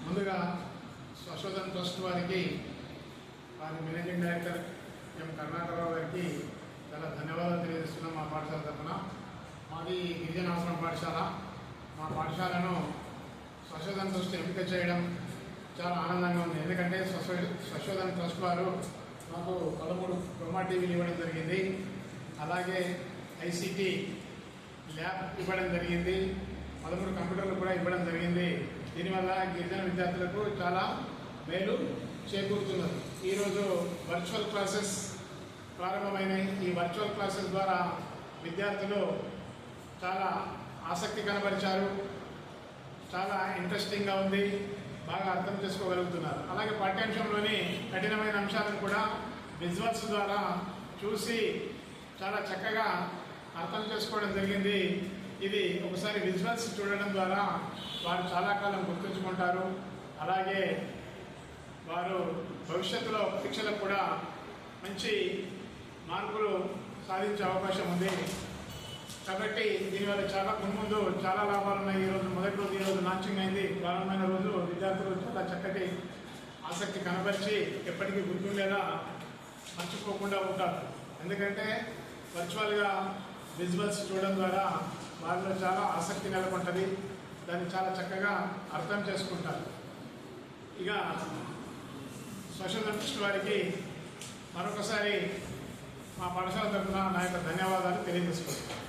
ముందుగా స్వశోధన ట్రస్ట్ వారికి వారి మేనేజింగ్ డైరెక్టర్ ఎం కరుణాకరరావు గారికి చాలా ధన్యవాదాలు తెలియజేస్తున్నాం. మా పాఠశాల తరఫున మాది గిరిజన ఆశ్రమ పాఠశాల. మా పాఠశాలను స్వశోధన ట్రస్ట్ ఎంపిక చేయడం చాలా ఆనందంగా ఉంది. ఎందుకంటే స్వశోధన ట్రస్ట్ వారు మాకు 13 బ్రహ్మా టీవీలు ఇవ్వడం జరిగింది. అలాగే ఐసీటీ ల్యాబ్ ఇవ్వడం జరిగింది. 13 కంప్యూటర్లు కూడా ఇవ్వడం జరిగింది. దీనివల్ల గిరిజన విద్యార్థులకు చాలా మేలు చేకూరుతున్నది. ఈరోజు వర్చువల్ క్లాసెస్ ప్రారంభమైనాయి. ఈ వర్చువల్ క్లాసెస్ ద్వారా విద్యార్థులు చాలా ఆసక్తి కనబరిచారు. చాలా ఇంట్రెస్టింగ్గా ఉంది. బాగా అర్థం చేసుకోగలుగుతున్నారు. అలాగే పాఠ్యాంశంలోని కఠినమైన అంశాలను కూడా విజువల్స్ ద్వారా చూసి చాలా చక్కగా అర్థం చేసుకోవడం జరిగింది. ఇది ఒకసారి విజువల్స్ చూడడం ద్వారా వారు చాలా కాలం గుర్తుంచుకుంటారు. అలాగే వారు భవిష్యత్తులో పరీక్షలకు కూడా మంచి మార్కులు సాధించే అవకాశం ఉంది. కాబట్టి దీనివల్ల చాలా ముందు చాలా లాభాలు ఉన్నాయి. ఈరోజు మొదటి రోజు ఈరోజు లాంచింగ్ అయింది. ప్రారంభమైన రోజు విద్యార్థులు చాలా చక్కటి ఆసక్తి కనబరిచి ఎప్పటికీ గుర్తుండేలా మర్చిపోకుండా ఉంటారు. ఎందుకంటే వర్చువల్గా విజువల్స్ చూడడం ద్వారా వారిలో చాలా ఆసక్తి నెలకొంటుంది. దాన్ని చాలా చక్కగా అర్థం చేసుకుంటారు. ఇక స్వశోధన ట్రస్ట్ వారికి మరొకసారి మా పాఠశాల తరఫున నా యొక్క ధన్యవాదాలు తెలియజేసుకుంటాను.